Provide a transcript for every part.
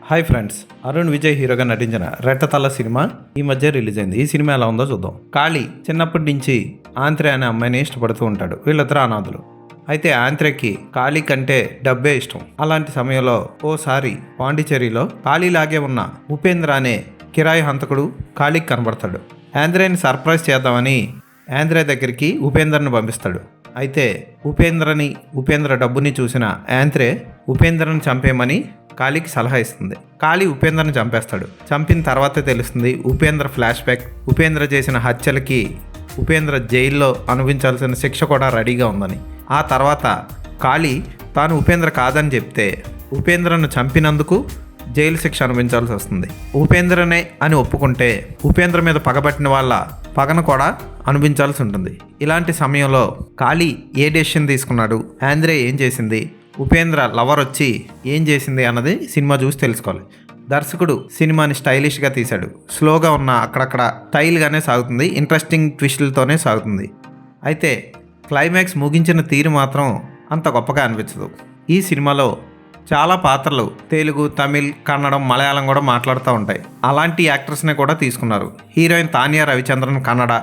Hi friends, Arun Vijay హీరోగా నటించిన రెట్టతల cinema ఈ మధ్య రిలీజ్ అయింది. ఈ సినిమా ఎలా ఉందో చూద్దాం. కాళీ చిన్నప్పటి నుంచి ఆంత్రే అనే అమ్మాయిని ఇష్టపడుతూ ఉంటాడు. వీళ్ళిద్దరు అనాథులు. అయితే ఆంత్రేకి కాళీ కంటే డబ్బే ఇష్టం. అలాంటి సమయంలో ఓసారి పాండిచేరిలో కాళీలాగే ఉన్న ఉపేంద్ర అనే కిరాయి హంతకుడు కాళీకి కనబడతాడు. ఆంధ్రేని సర్ప్రైజ్ చేద్దామని ఆంధ్రే దగ్గరికి ఉపేంద్రని పంపిస్తాడు. అయితే ఉపేంద్ర డబ్బుని చూసిన ఆంధ్రే ఉపేంద్రని చంపేయమని కాళీకి సలహా ఇస్తుంది. కాళీ ఉపేంద్రని చంపేస్తాడు. చంపిన తర్వాతే తెలుస్తుంది ఉపేంద్ర ఫ్లాష్ బ్యాక్. ఉపేంద్ర చేసిన హత్యలకి ఉపేంద్ర జైల్లో అనుభవించాల్సిన శిక్ష కూడా రెడీగా ఉందని. ఆ తర్వాత కాళీ తాను ఉపేంద్ర కాదని చెప్తే ఉపేంద్రను చంపినందుకు జైలు శిక్ష అనుభవించాల్సి వస్తుంది. ఉపేంద్రనే అని ఒప్పుకుంటే ఉపేంద్ర మీద పగబట్టిన వాళ్ళ పగను కూడా అనుభవించాల్సి ఉంటుంది. ఇలాంటి సమయంలో కాళీ ఏ డెసిషన్ తీసుకున్నాడు, ఆంధ్రే ఏం చేసింది, ఉపేంద్ర లవర్ వచ్చి ఏం చేసింది అన్నది సినిమా చూసి తెలుసుకోవాలి. దర్శకుడు సినిమాని స్టైలిష్గా తీశాడు. స్లోగా ఉన్న అక్కడక్కడ స్టైల్గానే సాగుతుంది. ఇంట్రెస్టింగ్ ట్విస్టులతోనే సాగుతుంది. అయితే క్లైమాక్స్ ముగించిన తీరు మాత్రం అంత గొప్పగా అనిపించదు. ఈ సినిమాలో చాలా పాత్రలు తెలుగు, తమిళ్, కన్నడం, మలయాళం కూడా మాట్లాడుతూ ఉంటాయి. అలాంటి యాక్టర్స్నే కూడా తీసుకున్నారు. హీరోయిన్ తానియా రవిచంద్రన్ కన్నడ,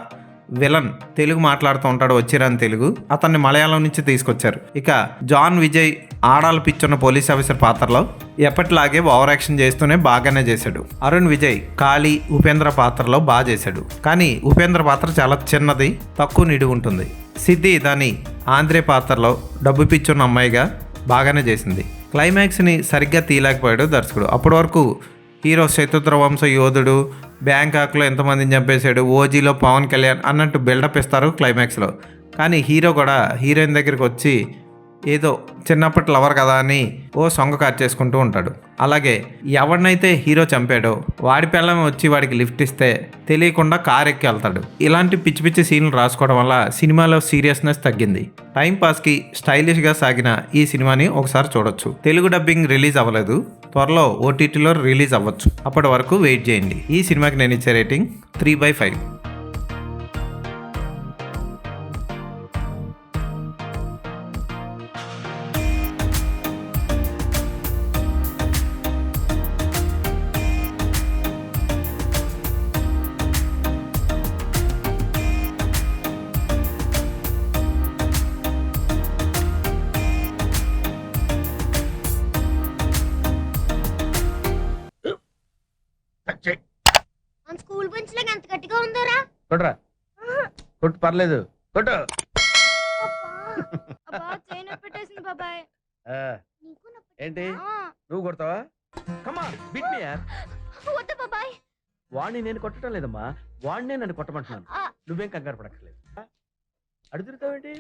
విలన్ తెలుగు మాట్లాడుతూ ఉంటాడు, వచ్చిరాని తెలుగు. అతన్ని మలయాళం నుంచి తీసుకొచ్చారు. ఇక జాన్ విజయ్ ఆడాల పిచ్చున్న పోలీస్ ఆఫీసర్ పాత్రలో ఎప్పటిలాగే ఓవర్ యాక్షన్ చేస్తూనే బాగానే చేశాడు. అరుణ్ విజయ్ కాళీ, ఉపేంద్ర పాత్రలో బాగా చేశాడు. కానీ ఉపేంద్ర పాత్ర చాలా చిన్నది, తక్కువ నిడివి ఉంటుంది. సిద్ధి దాని ఆంధ్రే పాత్రలో డబ్బు పిచ్చున్న అమ్మాయిగా బాగానే చేసింది. క్లైమాక్స్ని సరిగ్గా తీయలేకపోయాడు దర్శకుడు. అప్పటి వరకు హీరో చతుర్థ వంశ యోధుడు, బ్యాంకాక్లో ఎంతమందిని చంపేశాడు, ఓజీలో పవన్ కళ్యాణ్ అన్నట్టు బిల్డప్ ఇస్తారు క్లైమాక్స్లో. కానీ హీరో కూడా హీరోయిన్ దగ్గరికి వచ్చి ఏదో చిన్నప్పటి లవర్ కదా అని ఓ సొంగ కార్ చేసుకుంటూ ఉంటాడు. అలాగే ఎవరినైతే హీరో చంపాడో వాడి పిల్లం వచ్చి వాడికి లిఫ్ట్ ఇస్తే తెలియకుండా కార్ ఎక్కి వెళ్తాడు. ఇలాంటి పిచ్చి పిచ్చి సీన్లు రాసుకోవడం వల్ల సినిమాలో సీరియస్నెస్ తగ్గింది. టైం పాస్కి స్టైలిష్గా సాగిన ఈ సినిమాని ఒకసారి చూడొచ్చు. తెలుగు డబ్బింగ్ రిలీజ్ అవ్వలేదు, త్వరలో ఓటీటీలో రిలీజ్ అవ్వచ్చు. అప్పటి వరకు వెయిట్ చేయండి. ఈ సినిమాకి నేను ఇచ్చే రేటింగ్ 3/5. మన స్కూల్ బెంచ్ లాగా ఎంత గట్టిగా ఉందోరా. కొట్రా, కొట్టు, పర్లేదు, కొట్టు. పెట్టేసింది బాబాయ్. ఆ, ఏంటి నువ్వు కొడతావా? కమా బిట్ మీ యార్. వద్దు బాబాయ్. వాణ్ణి నేను కొట్టడం లేదమ్మా, వాణ్ణే నన్ను కొట్టమంటున్నాను. నువ్వేం కంగారు పడక్కర్లేదు. అడుగుతావేంటి?